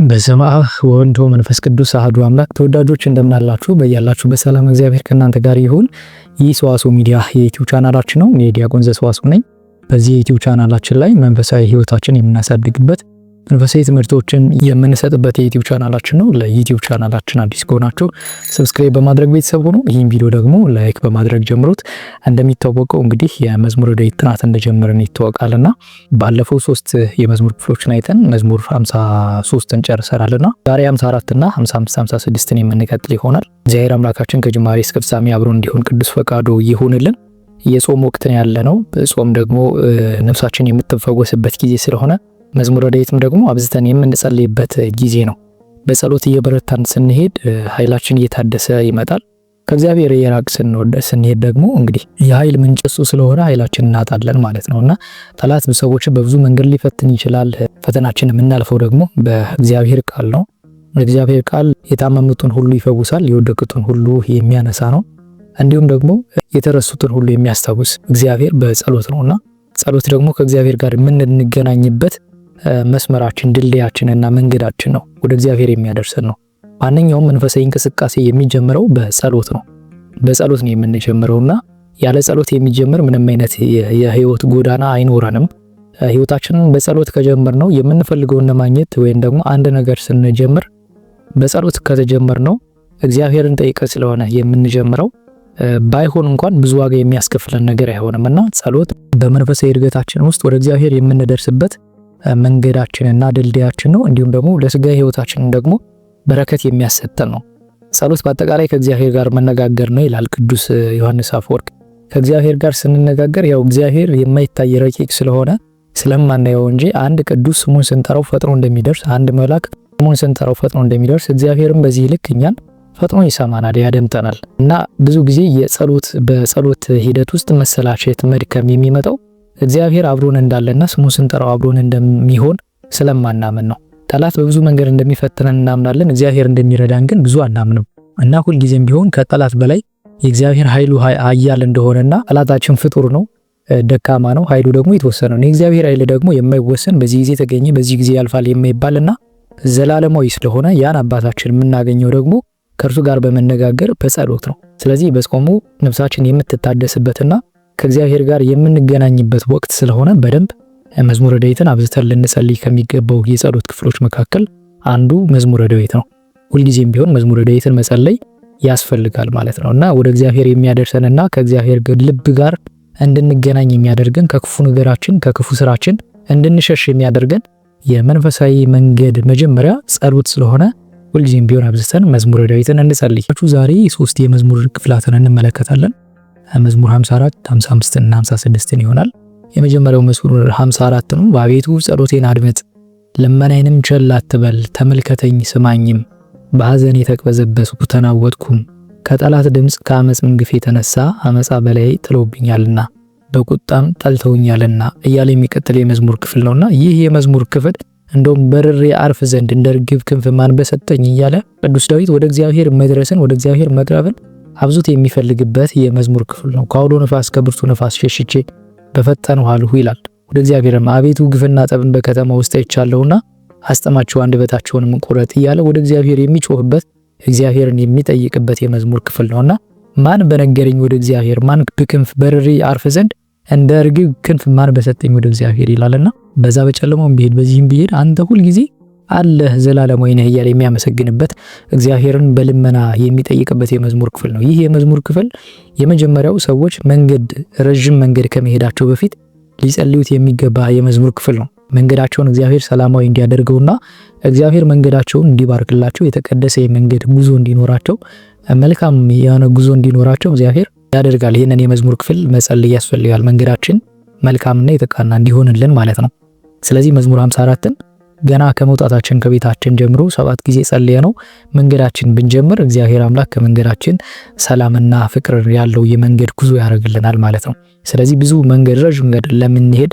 በስመ አብ ወወልድ ወመንፈስ ቅዱስ አሐዱ አምላክ። ተወዳጆች እንደምን አላችሁ? በያላችሁ በሰላም እግዚአብሔር ከእናንተ ጋር ይሁን። ይህ ሰዋስው ሚዲያ የዩቲዩብ ቻናላችን ነው። እኔ ዲያቆን ዘሰዋስው ነኝ። በዚህ የዩቲዩብ ቻናላችን ላይ መንፈሳዊ ሕይወታችን የምናሳድግበት መንፈሳዊ ትምህርቶችን የምንሰጥበት የዩቲዩብ ቻናላችን ነው። ለዩቲዩብ ቻናላችን አዲስ ከሆናችሁ ሰብስክራይብ በማድረግ ቤተሰብ ሆኑ። ይህን ቪዲዮ ደግሞ ላይክ በማድረግ ጀምሩት። እንደሚታወቀው እንግዲህ የመዝሙረ ዳዊት ጥናት እንደጀመርን ይታወቃልና ባለፈው 3 የመዝሙር ክፍሎችን አይተን መዝሙር 53ን ጨርሰናልና ዛሬ 54 እና 55 56ን የምንቀጥል ይሆናል። እግዚአብሔር አምላካችን ከጅማሬ እስከ ፍጻሜ አብሮ እንዲሆን ቅዱስ ፈቃዱ ይሁንልን። የጾም ወቅት ነው ያለነው። ጾም ደግሞ ነፍሳችን የምትፈወስበት ጊዜ ስለሆነ መዝሙረ ዳዊትም ደግሞ አብዝተን የምንጸልይበት ጊዜ ነው። በጸሎት እየበረታን ስንሄድ ኃይላችን እየታደሰ ይመጣል። ከእግዚአብሔር የራቅ ስንሄድ ደግሞ እንግዲህ የኃይል ምንጭ እሱ ስለሆነ ኃይላችን እናጣለን ማለት ነውና ጠላት ሰዎችን በብዙ መንገድ ሊፈትን ይችላል። ፈተናችን የምናልፈው ደግሞ በእግዚአብሔር ቃል ነው። እግዚአብሔር ቃል የታመሙትን ሁሉ ይፈውሳል፣ የወደቁትን ሁሉ የሚያነሳ ነው። እንዲሁም ደግሞ የተረሱትን ሁሉ የሚያስታውስ እግዚአብሔር በጸሎት ነውና ጸሎት ደግሞ ከእግዚአብሔር ጋር የምንገናኝበት መስመራችን ድልድያችንና መንገዳችን ነው። ወደ እግዚአብሔር የሚያደርሰን ነው። ማንኛውም መንፈሳዊ እንቅስቃሴ የሚጀምረው በጸሎት ነው። በጸሎት ነው የምንጀምረውና ያለ ጸሎት የሚጀምር ምንም አይነት የህይወት ጎዳና አይኖረንም። ህይወታችንን በጸሎት ከጀመርነው የምንፈልገውን ለማግኘት ወይም ደግሞ አንድ ነገር ስንጀምር በጸሎት ከተጀመርነው እግዚአብሔርን ጠይቀን ስለሆነ የምንጀምረው ባይሆን እንኳን ብዙ ዋጋ የሚያስከፍለን ነገር አይሆንምና ጸሎት በመንፈሳዊ እድገታችን ውስጥ ወደ እግዚአብሔር የምንደርስበት መንገዳችንና ድልድያችን ነው። እንዲሁም ደግሞ ለስጋ ህይወታችን ደግሞ በረከት የሚያሰጠን ነው። ጸሎት በአጠቃላይ ከእግዚአብሔር ጋር መነጋገር ነው ይላል ቅዱስ ዮሐንስ አፈወርቅ። ከእግዚአብሔር ጋር ስንነጋገር ያው እግዚአብሔር የማይታይ ረቂቅ ስለሆነ ስለማናየው እንጂ አንድ ቅዱስ ስሙን ስንጠራው ፈጥኖ እንደሚደርስ፣ አንድ መልአክ ስሙን ስንጠራው ፈጥኖ እንደሚደርስ እግዚአብሔርም በዚህ ልክ እኛን ፈጥኖ ይሰማናል፣ ያደምጠናል። እና ብዙ ጊዜ በጸሎት ሂደት ውስጥ መሰላቸት፣ መድከም የሚመጣው እግዚአብሔር አብሮን እንዳለና ስሙን ስንጠራው አብሮን እንደሚሆን ስለማናምን ነው። ጠላት በብዙ መንገድ እንደሚፈትነን እናምናለን። እግዚአብሔር እንደሚረዳን ግን ብዙ አናምንም። እና ሁልጊዜም ቢሆን ከጠላት በላይ የእግዚአብሔር ኃይሉ ኃያል እንደሆነና ጠላታችን ፍጡር ነው፣ ደካማ ነው። ኃይሉ ደግሞ የተወሰነ ነው። የእግዚአብሔር ኃይል ደግሞ የማይወሰን በዚህ ጊዜ ተገኘ በዚህ ጊዜ ያልፋል የማይባልና ዘላለማዊ ስለሆነ ያን አባታችን የምናገኘው ደግሞ ከእርሱ ጋር በመነጋገር በጸሎት ነው። ስለዚህ በጾሙ ነፍሳችን የምትታደስበትና ከእግዚአብሔር ጋር የምንገናኝበት ወቅት ስለሆነ በደንብ መዝሙረ ዳዊትን አብዝተን ልንጸልይ ከሚገባው የጸሎት ክፍሎች መካከል አንዱ መዝሙረ ዳዊት ነው። ሁልጊዜም ቢሆን መዝሙረ ዳዊትን መጸለይ ያስፈልጋል ማለት ነው እና ወደ እግዚአብሔር የሚያደርሰንና ከእግዚአብሔር ልብ ጋር እንድንገናኝ የሚያደርገን ከክፉ ነገራችን ከክፉ ስራችን እንድንሸሽ የሚያደርገን የመንፈሳዊ መንገድ መጀመሪያ ጸሎት ስለሆነ ሁልጊዜም ቢሆን አብዝተን መዝሙረ ዳዊትን እንጸልይ። ዛሬ 3 የመዝሙር ክፍላትን እንመለከታለን። መዝሙር 54፣ 55 እና 56 ይሆናል። የመጀመሪያው መዝሙር 54 ነው። አቤቱ ጸሎቴን አድምጥ፣ ልመናዬንም ቸል አትበል፣ ተመልከተኝ ስማኝም። በሐዘን የተቅበዘበዝኩ ተናወጥኩም፣ ከጠላት ድምፅ ከአመፅ ግፍ የተነሳ አመፃ በላይ ጥለውብኛልና በቁጣም ጠልተውኛልና እያለ የሚቀጥል የመዝሙር ክፍል ነውና ይህ የመዝሙር ክፍል እንደውም በርሬ አርፍ ዘንድ እንደ ርግብ ክንፍ ማን በሰጠኝ እያለ ቅዱስ ዳዊት ወደ እግዚአብሔር መድረስን ወደ እግዚአብሔር መቅረብን አብዙት የሚፈልግበት የመዝሙር ክፍል ነው። ከአውሎ ነፋስ ከብርቱ ነፋስ ሸሽቼ በፈጠንሁ አልሁ ይላል። ወደ እግዚአብሔርም አቤቱ ግፍና ጠብን በከተማ ውስጥ አይቻለሁና አስጠማቸው አንደበታቸውንም ቁረጥ እያለ ወደ እግዚአብሔር የሚጮህበት እግዚአብሔርን የሚጠይቅበት የመዝሙር ክፍል ነውና ማን በነገረኝ ወደ እግዚአብሔር ማን በክንፍ በርሬ አርፍ ዘንድ እንደ ርግብ ክንፍ ማን በሰጠኝ ወደ እግዚአብሔር ይላልና በዛ በጨለማው ቢሄድ በዚህም ቢሄድ አንተ ሁል ጊዜ አለህ ዘላለማዊ ነህ እያለ የሚያመሰግንበት እግዚአብሔርን በልመና የሚጠይቅበት የመዝሙር ክፍል ነው። ይህ የመዝሙር ክፍል የመጀመሪያው ሰዎች ረጅም መንገድ ከመሄዳቸው በፊት ሊጸልዩት የሚገባ የመዝሙር ክፍል ነው። መንገዳቸውን እግዚአብሔር ሰላማዊ እንዲያደርገውና እግዚአብሔር መንገዳቸውን እንዲባርክላቸው የተቀደሰ የመንገድ ጉዞ እንዲኖራቸው መልካም የሆነ ጉዞ እንዲኖራቸው እግዚአብሔር ያደርጋል። ይሄንን የመዝሙር ክፍል መጸለይ ያስፈልጋል። መንገዳችን መልካምና የተቃና እንዲሆንልን ማለት ነው። ስለዚህ መዝሙር 54ን ገና ከመውጣታችን ከቤታችን ጀምሮ 7 ጊዜ ጸልየ ነው መንገዳችን ብንጀምር እግዚአብሔር አምላክ ከመንገዳችን ሰላምና ፍቅር ያለው የመንገድ ጉዞ ያደርግልናል ማለት ነው። ስለዚህ ብዙ መንገድ ረጅም መንገድ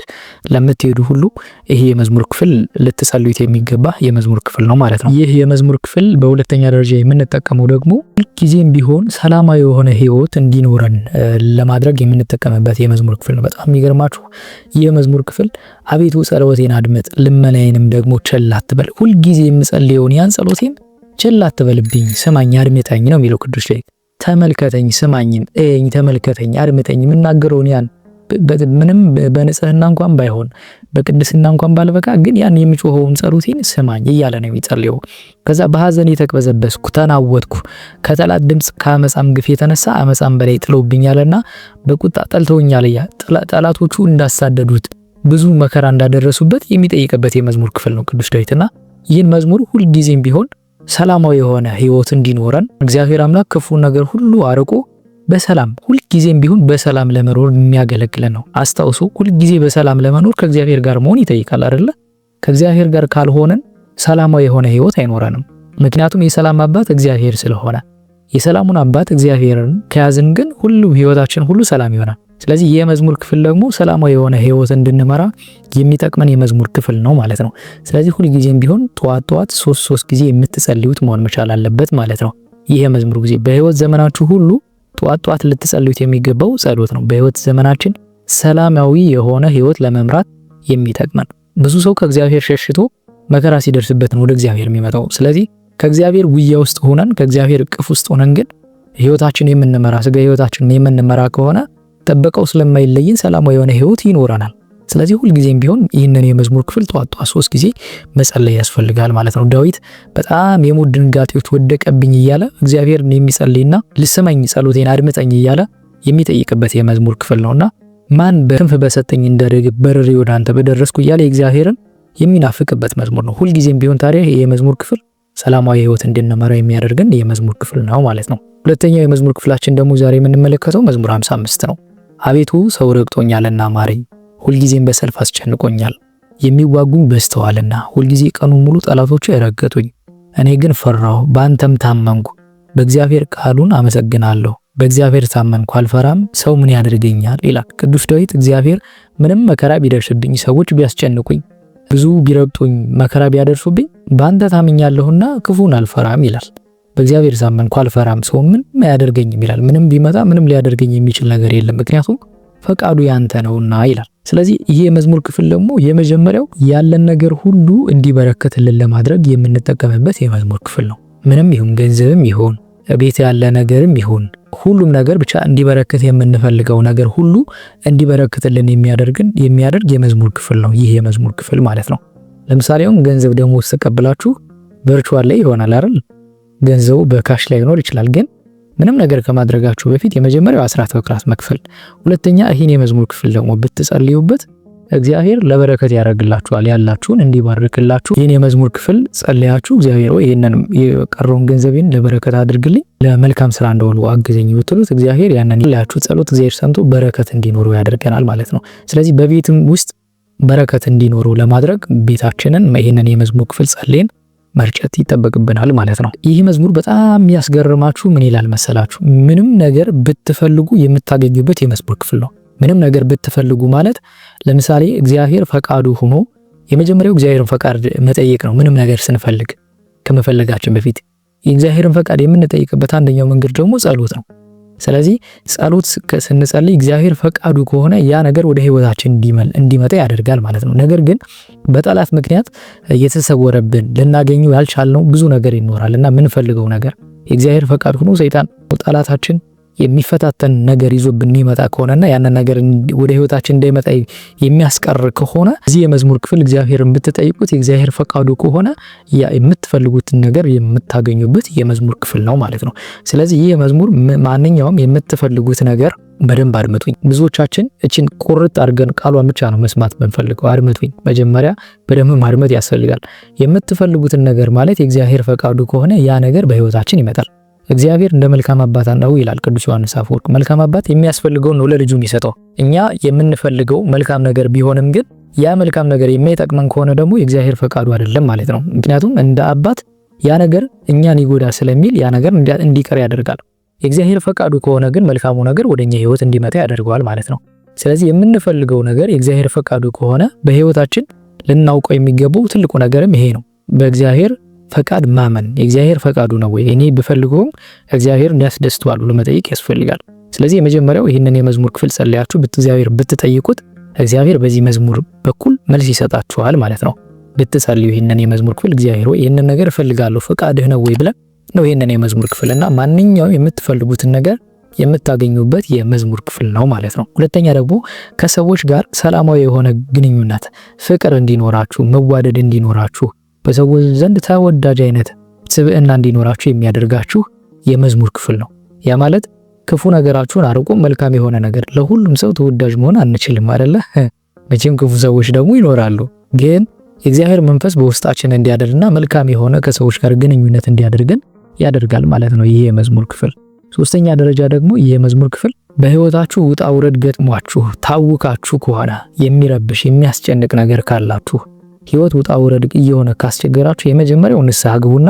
ለምትሄዱ ሁሉ ይሄ የመዝሙር ክፍል ልትጸልዩት የሚገባ የመዝሙር ክፍል ነው ማለት ነው። ይህ የመዝሙር ክፍል በሁለተኛ ደረጃ የምንጠቀመው ደግሞ ጊዜም ቢሆን ሰላማዊ የሆነ ህይወት እንዲኖረን ለማድረግ የምንጠቀምበት የመዝሙር ክፍል ነው። በጣም የሚገርማችሁ ይህ የመዝሙር ክፍል አቤቱ ጸሎቴን አድምጥ፣ ልመናዬንም ደግሞ ቸል አትበል። ሁልጊዜ የምጸልየውን ያን ጸሎቴን ቸል አትበልብኝ፣ ስማኝ አድምጠኝ ነው የሚለው ቅዱስ ዳዊት። ተመልከተኝ፣ ስማኝም፣ እየኝ፣ ተመልከተኝ፣ አድምጠኝ። የምናገረውን ያን ምንም በንጽህና እንኳን ባይሆን በቅድስና እንኳን ባልበቃ ግን ያን የሚጮኸውን ጸሎቴን ስማኝ እያለ ነው የሚጸልየው። ከዛ በሐዘን የተቅበዘበዝኩ ተናወጥኩ፣ ከጠላት ድምፅ ከአመፃም ግፍ የተነሳ አመፃም በላይ ጥለውብኛልና በቁጣ ጠልተውኛል እያ ጠላቶቹ እንዳሳደዱት ብዙ መከራ እንዳደረሱበት የሚጠይቅበት የመዝሙር ክፍል ነው ቅዱስ ዳዊትና ይህን መዝሙር ሁልጊዜም ቢሆን ሰላማዊ የሆነ ህይወት እንዲኖረን እግዚአብሔር አምላክ ክፉ ነገር ሁሉ አርቆ በሰላም ሁልጊዜም ቢሆን በሰላም ለመኖር የሚያገለግለን ነው። አስታውሱ፣ ሁልጊዜ በሰላም ለመኖር ከእግዚአብሔር ጋር መሆን ይጠይቃል አይደለ? ከእግዚአብሔር ጋር ካልሆነን ሰላማዊ የሆነ ህይወት አይኖረንም። ምክንያቱም የሰላም አባት እግዚአብሔር ስለሆነ የሰላሙን አባት እግዚአብሔርን ከያዝን ግን ሁሉ ህይወታችን ሁሉ ሰላም ይሆናል። ስለዚህ የመዝሙር ክፍል ደግሞ ሰላማዊ የሆነ ህይወት እንድንመራ የሚጠቅመን የመዝሙር ክፍል ነው ማለት ነው። ስለዚህ ሁልጊዜም ቢሆን ጠዋት ሶስት ጊዜ የምትጸልዩት መሆን መቻል አለበት ማለት ነው። ይሄ የመዝሙር ጊዜ በህይወት ዘመናችሁ ሁሉ ጠዋት ልትጸልዩት የሚገባው ጸሎት ነው። በህይወት ዘመናችን ሰላማዊ የሆነ ህይወት ለመምራት የሚጠቅመን። ብዙ ሰው ከእግዚአብሔር ሸሽቶ መከራ ሲደርስበት ነው ወደ እግዚአብሔር የሚመጣው። ስለዚህ ከእግዚአብሔር ጉያ ውስጥ ሆነን ከእግዚአብሔር እቅፍ ውስጥ ሆነን ግን ህይወታችን የምንመራ ስጋ ህይወታችን የምንመራ ከሆነ ጠበቀው ስለማይለይን ሰላማዊ የሆነ ህይወት ይኖረናል። ስለዚህ ሁልጊዜም ቢሆን ይህንን የመዝሙር ክፍል ጠዋት 3 ጊዜ መጸለይ ያስፈልጋል ማለት ነው። ዳዊት በጣም የሞት ድንጋጤዎች ወደቀብኝ እያለ እግዚአብሔርን የሚጸልይና ልስመኝ ጸሎቴን አድምጠኝ እያለ የሚጠይቅበት የመዝሙር ክፍል ነውና ማን በክንፍ በሰጠኝ እንደርግብ በርሬ ወደ አንተ በደረስኩ እያለ እግዚአብሔርን የሚናፍቅበት መዝሙር ነው። ሁልጊዜም ቢሆን ታዲያ የመዝሙር ክፍል ሰላማዊ ህይወት እንድንመራ የሚያደርገን የመዝሙር ክፍል ነው ማለት ነው። ሁለተኛው የመዝሙር ክፍላችን ደግሞ ዛሬ የምንመለከተው መዝሙር 55 ነው። አቤቱ ሰው ረግጦኛልና ማረኝ፣ ሁልጊዜም በሰልፍ አስጨንቆኛል። የሚዋጉኝ በዝተዋልና ሁልጊዜ ቀኑን ሙሉ ጠላቶቼ ረገጡኝ። እኔ ግን ፈራሁ፣ በአንተም ታመንኩ። በእግዚአብሔር ቃሉን አመሰግናለሁ። በእግዚአብሔር ታመንኩ አልፈራም፣ ሰው ምን ያደርገኛል ይላል ቅዱስ ዳዊት። እግዚአብሔር ምንም መከራ ቢደርስብኝ፣ ሰዎች ቢያስጨንቁኝ፣ ብዙ ቢረግጡኝ፣ መከራ ቢያደርሱብኝ በአንተ ታምኛለሁና ክፉን አልፈራም ይላል። በእግዚአብሔር ታመንኩ አልፈራም፣ ሰው ምን ያደርገኝም ይላል። ምንም ቢመጣ ምንም ሊያደርገኝ የሚችል ነገር የለም፣ ምክንያቱም ፈቃዱ ያንተ ነውና ይላል። ስለዚህ ይሄ የመዝሙር ክፍል ደግሞ የመጀመሪያው ያለን ነገር ሁሉ እንዲበረከትልን ለማድረግ የምንጠቀምበት የመዝሙር ክፍል ነው። ምንም ይሁን ገንዘብም ይሁን ቤት ያለ ነገርም ይሁን ሁሉም ነገር ብቻ እንዲበረከት የምንፈልገው ነገር ሁሉ እንዲበረከትልን የሚያደርግ የመዝሙር ክፍል ነው ይህ የመዝሙር ክፍል ማለት ነው። ለምሳሌ አሁን ገንዘብ ደግሞ ተቀብላችሁ ቨርቹዋል ላይ ይሆናል አይደል? ገንዘቡ በካሽ ላይ ሊኖር ይችላል። ግን ምንም ነገር ከማድረጋችሁ በፊት የመጀመሪያው አስራት በኩራት መክፈል፣ ሁለተኛ ይህን የመዝሙር ክፍል ደግሞ ብትጸልዩበት እግዚአብሔር ለበረከት ያደርግላችኋል፣ ያላችሁን እንዲባርክላችሁ። ይህን የመዝሙር ክፍል ጸልያችሁ እግዚአብሔር ወይ ይሄንን የቀረውን ገንዘቤን ለበረከት አድርግልኝ፣ ለመልካም ስራ እንደውሉ አግዘኝ ብትሉት እግዚአብሔር ያንን ያላችሁ ጸሎት እግዚአብሔር ሰምቶ በረከት እንዲኖረው ያደርገናል ማለት ነው። ስለዚህ በቤትም ውስጥ በረከት እንዲኖረው ለማድረግ ቤታችንን ይሄንን የመዝሙር ክፍል ጸልየን መርጨት ይጠበቅብናል ማለት ነው። ይህ መዝሙር በጣም የሚያስገርማችሁ ምን ይላል መሰላችሁ? ምንም ነገር ብትፈልጉ የምታገኙበት የመዝሙር ክፍል ነው። ምንም ነገር ብትፈልጉ ማለት ለምሳሌ እግዚአብሔር ፈቃዱ ሆኖ የመጀመሪያው እግዚአብሔርን ፈቃድ መጠየቅ ነው። ምንም ነገር ስንፈልግ ከመፈለጋችን በፊት የእግዚአብሔርን ፈቃድ የምንጠይቅበት አንደኛው መንገድ ደግሞ ጸሎት ነው። ስለዚህ ጸሎት ስንጸልይ እግዚአብሔር ፈቃዱ ከሆነ ያ ነገር ወደ ህይወታችን እንዲመጣ ያደርጋል ማለት ነው። ነገር ግን በጠላት ምክንያት የተሰወረብን ልናገኘው ያልቻልነው ብዙ ነገር ይኖራልና የምንፈልገው ነገር የእግዚአብሔር ፈቃድ ሆኖ ሰይጣን ጠላታችን የሚፈታተን ነገር ይዞብን የሚመጣ ከሆነና ያንን ነገር ወደ ህይወታችን እንዳይመጣ የሚያስቀር ከሆነ እዚህ የመዝሙር ክፍል እግዚአብሔርን ብትጠይቁት የእግዚአብሔር ፈቃዱ ከሆነ የምትፈልጉትን ነገር የምታገኙበት የመዝሙር ክፍል ነው ማለት ነው። ስለዚህ ይህ መዝሙር ማንኛውም የምትፈልጉት ነገር በደንብ አድምጡኝ። ብዙዎቻችን እቺን ቁርጥ አድርገን ቃሏን ብቻ ነው መስማት በንፈልገው። አድምጡኝ፣ መጀመሪያ በደንብ ማድመጥ ያስፈልጋል። የምትፈልጉትን ነገር ማለት የእግዚአብሔር ፈቃዱ ከሆነ ያ ነገር በህይወታችን ይመጣል። እግዚአብሔር እንደ መልካም አባት ነው ይላል ቅዱስ ዮሐንስ አፈወርቅ። መልካም አባት የሚያስፈልገውን ነው ለልጁ የሚሰጠው። እኛ የምንፈልገው መልካም ነገር ቢሆንም ግን ያ መልካም ነገር የማይጠቅመን ከሆነ ደግሞ የእግዚአብሔር ፈቃዱ አይደለም ማለት ነው። ምክንያቱም እንደ አባት ያ ነገር እኛን ይጎዳ ስለሚል ያ ነገር እንዲቀር ያደርጋል። የእግዚአብሔር ፈቃዱ ከሆነ ግን መልካሙ ነገር ወደኛ ህይወት እንዲመጣ ያደርገዋል ማለት ነው። ስለዚህ የምንፈልገው ነገር የእግዚአብሔር ፈቃዱ ከሆነ በህይወታችን ልናውቀው የሚገባው ትልቁ ነገርም ይሄ ነው። በእግዚአብሔር ፈቃድ ማመን የእግዚአብሔር ፈቃዱ ነው ወይ እኔ ብፈልገው እግዚአብሔር እንዲያስደስተዋል ብሎ መጠየቅ ያስፈልጋል። ስለዚህ የመጀመሪያው ይህንን የመዝሙር ክፍል ጸልያችሁ እግዚአብሔር ብትጠይቁት እግዚአብሔር በዚህ መዝሙር በኩል መልስ ይሰጣችኋል ማለት ነው። ብትጸልዩ ይሄንን የመዝሙር ክፍል እግዚአብሔር ሆይ ይሄንን ነገር እፈልጋለሁ ፈቃድህ ነው ወይ ብለን ነው ይሄንን የመዝሙር ክፍልና ማንኛውም የምትፈልጉትን ነገር የምታገኙበት የመዝሙር ክፍል ነው ማለት ነው። ሁለተኛ ደግሞ ከሰዎች ጋር ሰላማዊ የሆነ ግንኙነት፣ ፍቅር እንዲኖራችሁ፣ መዋደድ እንዲኖራችሁ፣ በሰዎች ዘንድ ተወዳጅ አይነት ስብዕና እንዲኖራችሁ የሚያደርጋችሁ የመዝሙር ክፍል ነው። ያ ማለት ክፉ ነገራችሁን አርቆ መልካም የሆነ ነገር ለሁሉም ሰው ተወዳጅ መሆን አንችልም አይደለ? መቼም ክፉ ሰዎች ደግሞ ይኖራሉ። ግን የእግዚአብሔር መንፈስ በውስጣችን እንዲያደርና መልካም የሆነ ከሰዎች ጋር ግንኙነት እንዲያደርገን ያደርጋል ማለት ነው ይሄ የመዝሙር ክፍል። ሶስተኛ ደረጃ ደግሞ ይሄ የመዝሙር ክፍል በህይወታችሁ ውጣ ውረድ ገጥሟችሁ ታውካችሁ ከሆነ የሚረብሽ የሚያስጨንቅ ነገር ካላችሁ ህይወት ውጣ ውረድ እየሆነ ካስቸገራችሁ የመጀመሪያው ንስሐ ግቡና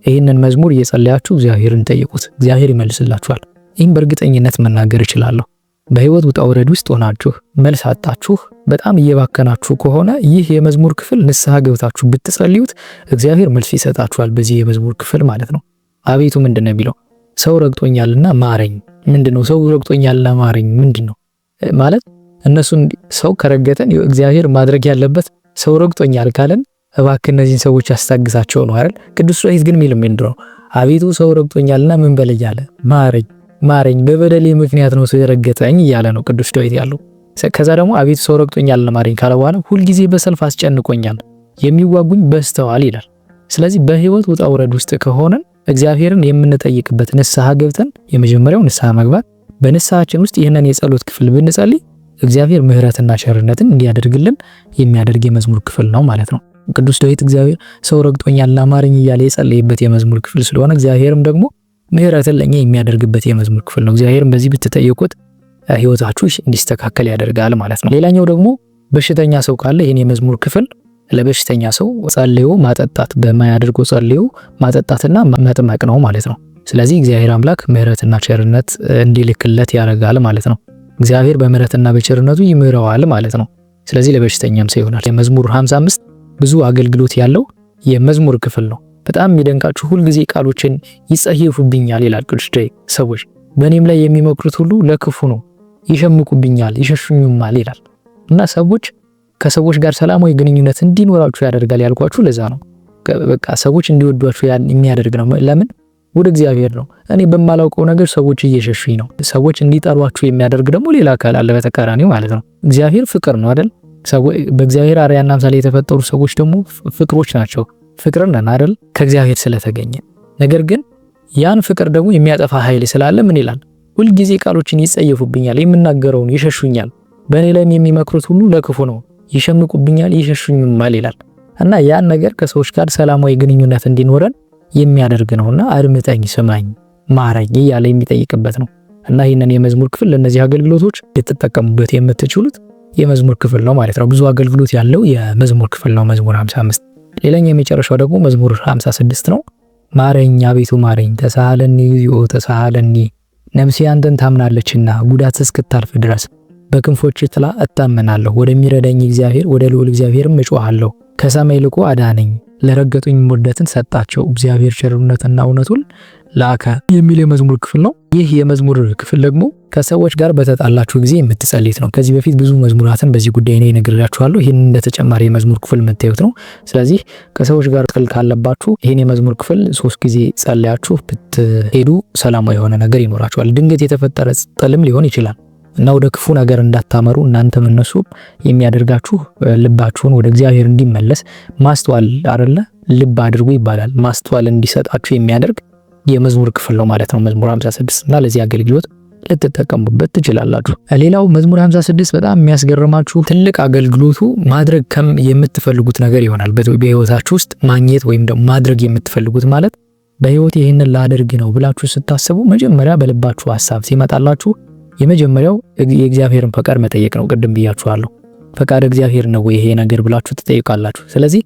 ይህንን መዝሙር እየጸለያችሁ እግዚአብሔርን ጠይቁት። እግዚአብሔር ይመልስላችኋል። ይህም በእርግጠኝነት መናገር እችላለሁ። በህይወት ውጣ ውረድ ውስጥ ሆናችሁ መልስ አጣችሁ በጣም እየባከናችሁ ከሆነ ይህ የመዝሙር ክፍል ንስሐ ገብታችሁ ብትጸልዩት እግዚአብሔር መልስ ይሰጣችኋል በዚህ የመዝሙር ክፍል ማለት ነው። አቤቱ ምንድነው የሚለው? ሰው ረግጦኛልና ማረኝ። ምንድነው ሰው ረግጦኛልና ማረኝ ምንድነው ማለት? እነሱን ሰው ከረገጠን እግዚአብሔር ማድረግ ያለበት ሰው ረግጦኛል ካለን እባክህ እነዚህን ሰዎች ያስታግሳቸው ነው አይደል? ቅዱስ ዳዊት ግን የሚል ምንድነው? አቤቱ ሰው ረግጦኛልና ምን በል እያለ ማረኝ በበደሌ ምክንያት ነው ሰው የረገጠኝ እያለ ነው ቅዱስ ዳዊት ያለው። ከዛ ደግሞ አቤቱ ሰው ረግጦኛልና ማረኝ ካለ በኋላ ሁልጊዜ በሰልፍ አስጨንቆኛል የሚዋጉኝ በዝተዋል ይላል። ስለዚህ በህይወት ውጣ ውረድ ውስጥ ከሆነን እግዚአብሔርን የምንጠይቅበት ንስሐ ገብተን የመጀመሪያው ንስሐ መግባት፣ በንስሐችን ውስጥ ይህንን የጸሎት ክፍል ብንጸልይ እግዚአብሔር ምሕረትና ቸርነትን እንዲያደርግልን የሚያደርግ የመዝሙር ክፍል ነው ማለት ነው። ቅዱስ ዳዊት እግዚአብሔር ሰው ረግጦኛልና ማረኝ እያለ የጸለየበት የመዝሙር ክፍል ስለሆነ እግዚአብሔርም ደግሞ ምሕረትን ለኛ የሚያደርግበት የመዝሙር ክፍል ነው። እግዚአብሔርም በዚህ ብትጠይቁት ህይወታችሁ እንዲስተካከል ያደርጋል ማለት ነው። ሌላኛው ደግሞ በሽተኛ ሰው ካለ ይህን የመዝሙር ክፍል ለበሽተኛ ሰው ጸልዮ ማጠጣት፣ በማያደርገው ጸልዮ ማጠጣትና መጥመቅ ነው ማለት ነው። ስለዚህ እግዚአብሔር አምላክ ምሕረትና ቸርነት እንዲልክለት ያደርጋል ማለት ነው። እግዚአብሔር በምሕረትና በቸርነቱ ይምረዋል ማለት ነው። ስለዚህ ለበሽተኛም ሰው ይሆናል። የመዝሙር 55 ብዙ አገልግሎት ያለው የመዝሙር ክፍል ነው። በጣም የሚደንቃችሁ ሁልጊዜ ቃሎችን ይጸየፉብኛል ይላል ቅዱስ ዳዊት። ሰዎች በእኔም ላይ የሚመክሩት ሁሉ ለክፉ ነው፣ ይሸምቁብኛል፣ ይሸሹኝማል ይላል እና ሰዎች ከሰዎች ጋር ሰላማዊ ግንኙነት እንዲኖራችሁ ያደርጋል ያልኳችሁ ለዛ ነው። በቃ ሰዎች እንዲወዷችሁ የሚያደርግ ነው። ለምን? ወደ እግዚአብሔር ነው። እኔ በማላውቀው ነገር ሰዎች እየሸሹኝ ነው። ሰዎች እንዲጠሏችሁ የሚያደርግ ደግሞ ሌላ አካል አለ በተቃራኒው ማለት ነው። እግዚአብሔር ፍቅር ነው አይደል? በእግዚአብሔር አርአያና ምሳሌ የተፈጠሩ ሰዎች ደግሞ ፍቅሮች ናቸው። ፍቅርን ነን አይደል? ከእግዚአብሔር ስለተገኘ። ነገር ግን ያን ፍቅር ደግሞ የሚያጠፋ ኃይል ስላለ ምን ይላል? ሁልጊዜ ቃሎችን ይጸየፉብኛል፣ የምናገረውን ይሸሹኛል፣ በእኔ ላይም የሚመክሩት ሁሉ ለክፉ ነው፣ ይሸምቁብኛል፣ ይሸሹኝማል ይላል እና ያን ነገር ከሰዎች ጋር ሰላማዊ ግንኙነት እንዲኖረን የሚያደርግ ነውና አድምጠኝ፣ ስማኝ፣ ማረኝ እያለ የሚጠይቅበት ነው እና ይህንን የመዝሙር ክፍል ለነዚህ አገልግሎቶች ልትጠቀሙበት የምትችሉት የመዝሙር ክፍል ነው ማለት ነው። ብዙ አገልግሎት ያለው የመዝሙር ክፍል ነው መዝሙር 55። ሌላኛው የመጨረሻው ደግሞ መዝሙር 56 ነው። ማረኝ አቤቱ ማረኝ፣ ተሳሃለኒ እግዚኦ ተሳሃለኒ፣ ነፍሴ አንተን ታምናለችና ጉዳት እስክታልፍ ድረስ በክንፎች ጥላ እታመናለሁ። ወደሚረዳኝ እግዚአብሔር ወደ ልዑል እግዚአብሔርም እጮሃለሁ። ከሰማይ ልኮ አዳነኝ፣ ለረገጡኝ ውርደትን ሰጣቸው፣ እግዚአብሔር ቸርነትና እውነቱን ላከ የሚል የመዝሙር ክፍል ነው። ይህ የመዝሙር ክፍል ደግሞ ከሰዎች ጋር በተጣላችሁ ጊዜ የምትጸልዩት ነው። ከዚህ በፊት ብዙ መዝሙራትን በዚህ ጉዳይ ላይ ነግሬያችኋለሁ። ይህን እንደ ተጨማሪ የመዝሙር ክፍል የምታዩት ነው። ስለዚህ ከሰዎች ጋር ጥል ካለባችሁ ይህን የመዝሙር ክፍል 3 ጊዜ ጸልያችሁ ብትሄዱ ሰላማዊ የሆነ ነገር ይኖራችኋል። ድንገት የተፈጠረ ጥልም ሊሆን ይችላል እና ወደ ክፉ ነገር እንዳታመሩ እናንተም እነሱ የሚያደርጋችሁ ልባችሁን ወደ እግዚአብሔር እንዲመለስ ማስተዋል አይደለ ልብ አድርጉ ይባላል። ማስተዋል እንዲሰጣችሁ የሚያደርግ የመዝሙር ክፍል ነው ማለት ነው መዝሙር 56 እና ለዚህ አገልግሎት ልትጠቀሙበት ትችላላችሁ። ሌላው መዝሙር 56 በጣም የሚያስገርማችሁ ትልቅ አገልግሎቱ ማድረግ የምትፈልጉት ነገር ይሆናል። በህይወታችሁ ውስጥ ማግኘት ወይም ደግሞ ማድረግ የምትፈልጉት ማለት በህይወት ይሄንን ላደርግ ነው ብላችሁ ስታስቡ መጀመሪያ በልባችሁ ሐሳብ ሲመጣላችሁ የመጀመሪያው የእግዚአብሔርን ፈቃድ መጠየቅ ነው። ቅድም ብያችኋለሁ። ፈቃድ እግዚአብሔር ነው ወይ ይሄ ነገር ብላችሁ ትጠይቃላችሁ። ስለዚህ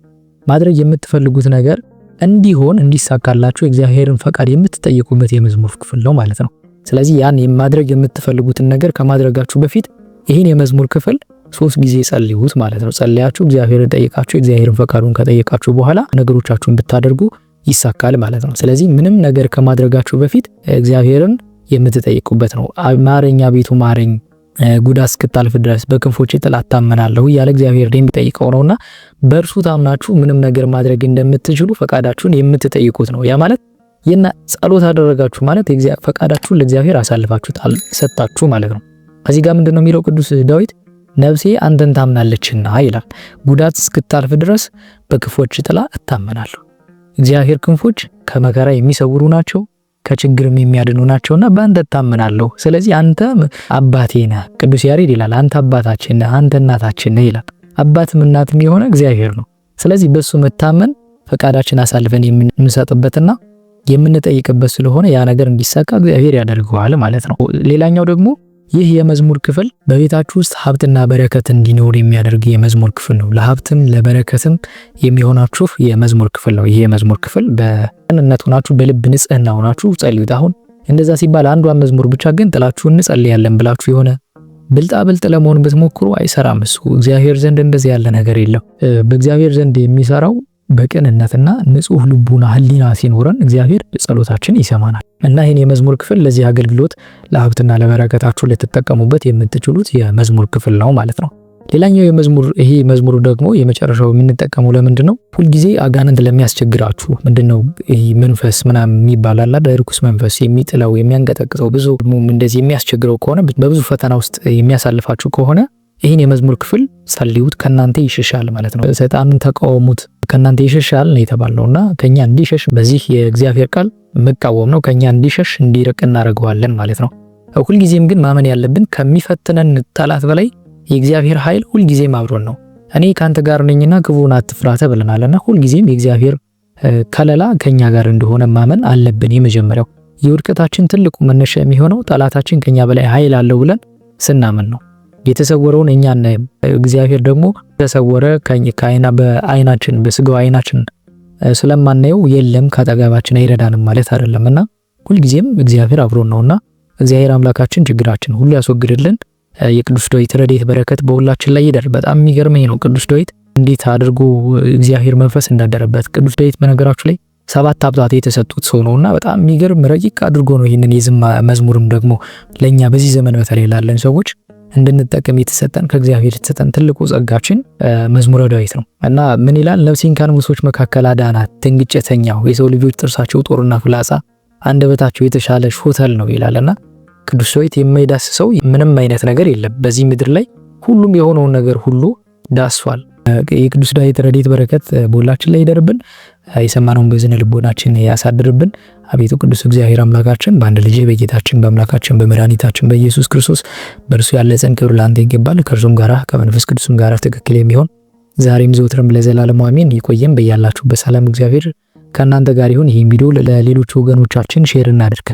ማድረግ የምትፈልጉት ነገር እንዲሆን እንዲሳካላችሁ የእግዚአብሔርን ፈቃድ የምትጠይቁበት የመዝሙር ክፍል ነው ማለት ነው። ስለዚህ ያን ማድረግ የምትፈልጉትን ነገር ከማድረጋችሁ በፊት ይህን የመዝሙር ክፍል 3 ጊዜ ጸልዩት ማለት ነው። ጸልያችሁ እግዚአብሔርን ጠይቃችሁ የእግዚአብሔርን ፈቃዱን ከጠየቃችሁ በኋላ ነገሮቻችሁን ብታደርጉ ይሳካል ማለት ነው። ስለዚህ ምንም ነገር ከማድረጋችሁ በፊት እግዚአብሔርን የምትጠይቁበት ነው። ማረኝ አቤቱ ማረኝ፣ ጉዳት እስክታልፍ ድረስ በክንፎች ጥላ እታመናለሁ እያለ እግዚአብሔር የሚጠይቀው ነውና በእርሱ ታምናችሁ ምንም ነገር ማድረግ እንደምትችሉ ፈቃዳችሁን የምትጠይቁት ነው። ያ ማለት የና ጸሎት አደረጋችሁ ማለት ፈቃዳችሁን ለእግዚአብሔር አሳልፋችሁ ሰጣችሁ ማለት ነው። ከዚህ ጋር ምንድነው የሚለው ቅዱስ ዳዊት ነፍሴ አንተን ታምናለችና ይላል። ጉዳት እስክታልፍ ድረስ በክንፎች ጥላ እታመናለሁ። እግዚአብሔር ክንፎች ከመከራ የሚሰውሩ ናቸው፣ ከችግርም የሚያድኑ ናቸውና በአንተ እታመናለሁ። ስለዚህ አንተ አባቴ ነህ። ቅዱስ ያሬድ ይላል አንተ አባታችን ነህ፣ አንተ እናታችን ነህ ይላል። አባትም እናትም የሆነ እግዚአብሔር ነው። ስለዚህ በሱ መታመን ፈቃዳችን አሳልፈን የምንሰጥበትና የምንጠይቅበት ስለሆነ ያ ነገር እንዲሳካ እግዚአብሔር ያደርገዋል ማለት ነው። ሌላኛው ደግሞ ይህ የመዝሙር ክፍል በቤታችሁ ውስጥ ሀብትና በረከት እንዲኖር የሚያደርግ የመዝሙር ክፍል ነው። ለሀብትም ለበረከትም የሚሆናችሁ የመዝሙር ክፍል ነው። ይህ የመዝሙር ክፍል በቅንነት ሆናችሁ በልብ ንጽህና ሆናችሁ ጸልዩት። አሁን እንደዛ ሲባል አንዷን መዝሙር ብቻ ግን ጥላችሁ እንጸልያለን ብላችሁ የሆነ ብልጣ ብልጥ ለመሆን ብትሞክሩ አይሰራም። እሱ እግዚአብሔር ዘንድ እንደዚህ ያለ ነገር የለም። በእግዚአብሔር ዘንድ የሚሰራው በቅንነትና ንጹህ ልቡና ህሊና ሲኖረን እግዚአብሔር ጸሎታችን ይሰማናል። እና ይህን የመዝሙር ክፍል ለዚህ አገልግሎት ለሀብትና ለበረከታችሁ ልትጠቀሙበት የምትችሉት የመዝሙር ክፍል ነው ማለት ነው። ሌላኛው ይሄ መዝሙር ደግሞ የመጨረሻው የምንጠቀመው ለምንድን ነው? ሁልጊዜ አጋንንት ለሚያስቸግራችሁ ምንድነው ይሄ መንፈስ ምናምን የሚባላል ርኩስ መንፈስ የሚጥለው የሚያንቀጠቅጠው ብዙ እንደዚህ የሚያስቸግረው ከሆነ በብዙ ፈተና ውስጥ የሚያሳልፋችሁ ከሆነ ይህን የመዝሙር ክፍል ጸልዩት፣ ከናንተ ይሸሻል ማለት ነው። ሰይጣንን ተቃወሙት ከናንተ ይሸሻል ነው የተባለውና ከኛ እንዲሸሽ በዚህ የእግዚአብሔር ቃል መቃወም ነው። ከኛ እንዲሸሽ እንዲርቅ እናደርገዋለን ማለት ነው። ሁልጊዜም ግን ማመን ያለብን ከሚፈትነን ጠላት በላይ የእግዚአብሔር ኃይል ሁልጊዜም አብሮን ነው። እኔ ካንተ ጋር ነኝና ክፉን አትፍራ ተብለናልና ሁልጊዜም የእግዚአብሔር ከለላ ከኛ ጋር እንደሆነ ማመን አለብን። የመጀመሪያው የውድቀታችን ትልቁ መነሻ የሚሆነው ጠላታችን ከኛ በላይ ኃይል አለው ብለን ስናምን ነው። የተሰወረውን እኛ እናይም፣ እግዚአብሔር ደግሞ ተሰወረ ከአይና በአይናችን በስጋው አይናችን ስለማናየው የለም ካጠገባችን አይረዳንም ማለት አይደለምና ሁልጊዜም እግዚአብሔር አብሮን ነውና እግዚአብሔር አምላካችን ችግራችን ሁሉ ያስወግድልን። የቅዱስ ዳዊት ረድኤት በረከት በሁላችን ላይ ይደር። በጣም የሚገርመኝ ነው ቅዱስ ዳዊት እንዴት አድርጎ እግዚአብሔር መንፈስ እንዳደረበት። ቅዱስ ዳዊት በነገራችሁ ላይ 7 ሀብታት የተሰጡት ሰው ነውና በጣም የሚገርም ረቂቅ አድርጎ ነው ይህንን የዝማ መዝሙርም ደግሞ ለኛ በዚህ ዘመን በተለይ ላለን ሰዎች እንድንጠቀም የተሰጠን ከእግዚአብሔር የተሰጠን ትልቁ ጸጋችን መዝሙረ ዳዊት ነው። እና ምን ይላል? ነፍሴን ከአንበሶች መካከል አዳናት፣ ደንግጬ ተኛሁ። የሰው ልጆች ጥርሳቸው ጦርና ፍላጻ፣ አንደበታቸው የተሻለ ሾተል ነው ይላልና ቅዱስ ዳዊት የማይዳስሰው ምንም አይነት ነገር የለም በዚህ ምድር ላይ። ሁሉም የሆነውን ነገር ሁሉ ዳስሷል። የቅዱስ ዳዊት ረድኤት በረከት በሁላችን ላይ ይደርብን። የሰማነውን በዝነ ልቦናችን ያሳድርብን። አቤቱ ቅዱስ እግዚአብሔር አምላካችን በአንድ ልጅ በጌታችን በአምላካችን በመድኃኒታችን በኢየሱስ ክርስቶስ በእርሱ ያለ ጸን ክብር ላንተ ይገባል። ከእርሱም ጋራ ከመንፈስ ቅዱስም ጋራ ትክክል የሚሆን ዛሬም ዘወትርም ለዘላለም አሜን። ይቆየን። በያላችሁበት ሰላም እግዚአብሔር ከእናንተ ጋር ይሁን። ይህን ቪዲዮ ለሌሎች ወገኖቻችን ሼር እናድርግ።